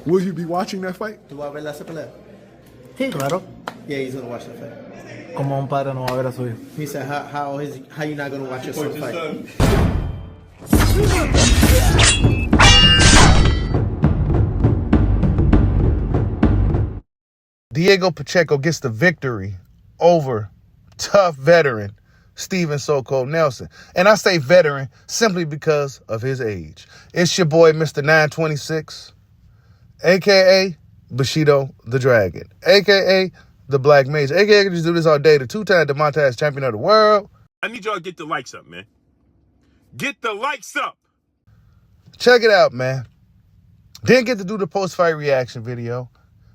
Will you be watching that fight? ¿Tú vas a ver esa pelea? Sí, claro. Yeah, he's gonna watch the fight. Como un padre no va a ver a su hijo. He said, how you not gonna watch your son fight? Diego Pacheco gets the victory over tough veteran Steven So-Called Nelson. And I say veteran simply because of his age. It's your boy, Mr. 926, a.k.a. Bushido the Dragon, a.k.a. the Black Mage, a.k.a. I can just do this all day, the two-time Demontage champion of the world. I need y'all to get the likes up, man. Get the likes up. Check it out, man. Didn't get to do the post-fight reaction video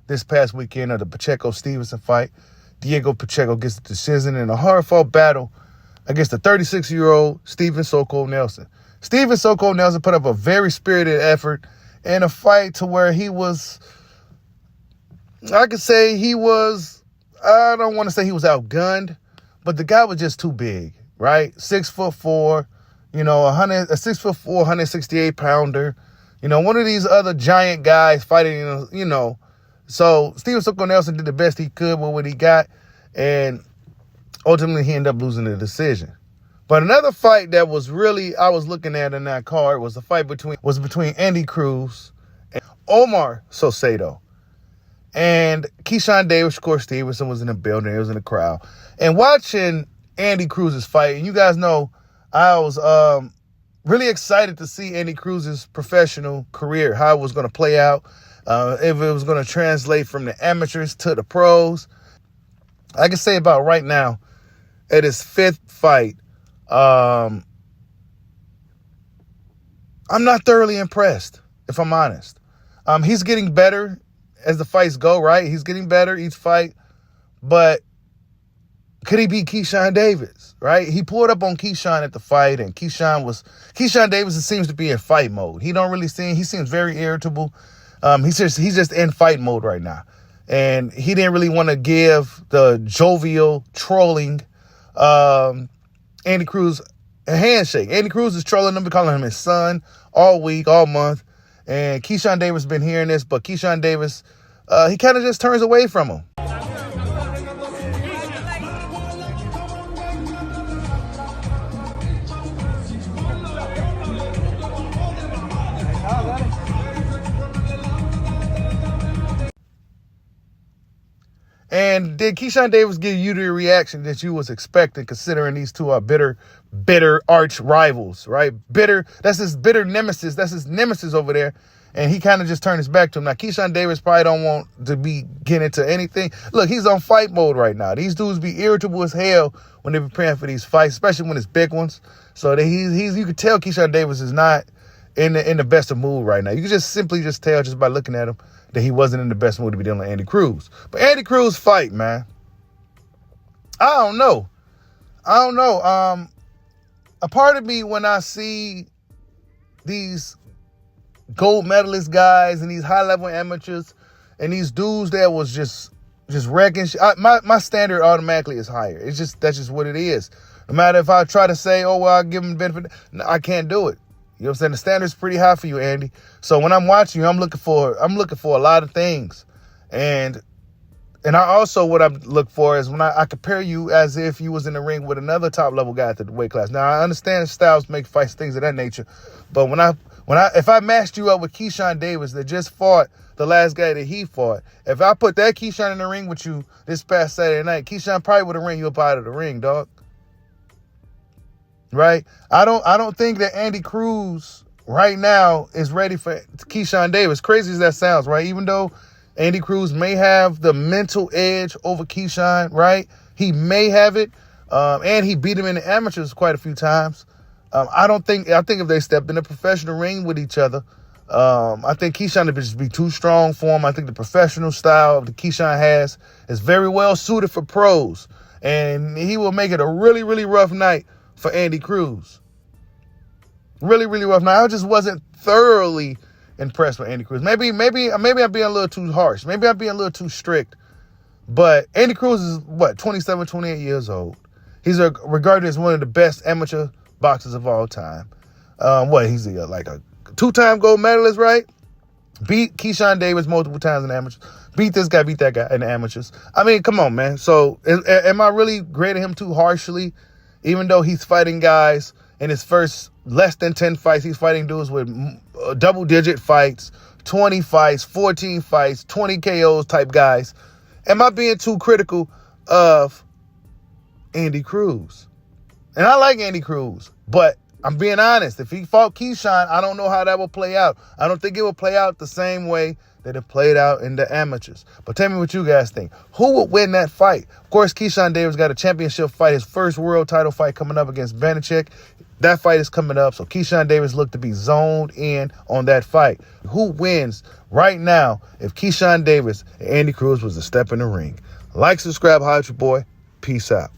this past weekend of the Pacheco-Stevenson fight. Diego Pacheco gets the decision in a hard-fought battle against the 36-year-old Steven So-Called Nelson. Steven So-Called Nelson put up a very spirited effort in a fight to where he was, I could say he was, I don't want to say he was outgunned, but the guy was just too big, right? 6'4", you know, a 6'4", 168 pounder, you know, one of these other giant guys fighting, you know. So Steven So-Called Nelson did the best he could with what he got, and ultimately he ended up losing the decision. But another fight that was really, I was looking at in that card was the fight between Andy Cruz and Omar Sosedo. And Keyshawn Davis, of course, Stevenson was in the building. He was in the crowd. And watching Andy Cruz's fight, and you guys know I was really excited to see Andy Cruz's professional career, how it was going to play out, if it was going to translate from the amateurs to the pros. I can say about right now, at his fifth fight, I'm not thoroughly impressed, if I'm honest. He's getting better as the fights go, right? He's getting better each fight. But could he beat Keyshawn Davis, right? He pulled up on Keyshawn at the fight, and Keyshawn Davis seems to be in fight mode. He seems very irritable. He's just in fight mode right now. And he didn't really want to give the jovial, trolling Andy Cruz a handshake. Andy Cruz is trolling him, calling him his son all week, all month. And Keyshawn Davis has been hearing this, but Keyshawn Davis, he kind of just turns away from him. And did Keyshawn Davis give you the reaction that you was expecting, considering these two are bitter arch rivals, right? That's his bitter nemesis. That's his nemesis over there. And he kind of just turned his back to him. Now, Keyshawn Davis probably don't want to be getting into anything. Look, he's on fight mode right now. These dudes be irritable as hell when they're preparing for these fights, especially when it's big ones. So you could tell Keyshawn Davis is not in the best of mood right now. You can just simply tell just by looking at him that he wasn't in the best mood to be dealing with Andy Cruz. But Andy Cruz fight, man, I don't know. A part of me, when I see these gold medalist guys and these high-level amateurs and these dudes that was just wrecking shit, my standard automatically is higher. That's just what it is. No matter if I try to say, oh, well, I'll give him the benefit, no, I can't do it. You know what I'm saying? The standard's pretty high for you, Andy. So when I'm watching you, I'm looking for a lot of things. And I also, what I look for is when I compare you as if you was in the ring with another top level guy at the weight class. Now, I understand styles make fights, things of that nature. But if I matched you up with Keyshawn Davis that just fought the last guy that he fought, if I put that Keyshawn in the ring with you this past Saturday night, Keyshawn probably would have ran you up out of the ring, dog. Right? I don't think that Andy Cruz right now is ready for Keyshawn Davis. Crazy as that sounds, right? Even though Andy Cruz may have the mental edge over Keyshawn, right? He may have it. And he beat him in the amateurs quite a few times. I think if they stepped in a professional ring with each other, I think Keyshawn would just be too strong for him. I think the professional style that Keyshawn has is very well suited for pros. And he will make it a really, really rough night for Andy Cruz. Really, really rough. Now, I just wasn't thoroughly impressed with Andy Cruz. Maybe I'm being a little too harsh. Maybe I'm being a little too strict. But Andy Cruz is, 27, 28 years old. He's regarded as one of the best amateur boxers of all time. He's like a two-time gold medalist, right? Beat Keyshawn Davis multiple times in the amateurs. Beat this guy, beat that guy in the amateurs. I mean, come on, man. So am I really grading him too harshly? Even though he's fighting guys in his first less than 10 fights, he's fighting dudes with double-digit fights, 20 fights, 14 fights, 20 KOs type guys. Am I being too critical of Andy Cruz? And I like Andy Cruz, but I'm being honest. If he fought Keyshawn, I don't know how that will play out. I don't think it will play out the same way that it played out in the amateurs. But tell me what you guys think. Who would win that fight? Of course, Keyshawn Davis got a championship fight, his first world title fight coming up against Banachek. That fight is coming up, so Keyshawn Davis looked to be zoned in on that fight. Who wins right now if Keyshawn Davis and Andy Cruz was to step in the ring? Like, subscribe, holla at your boy. Peace out.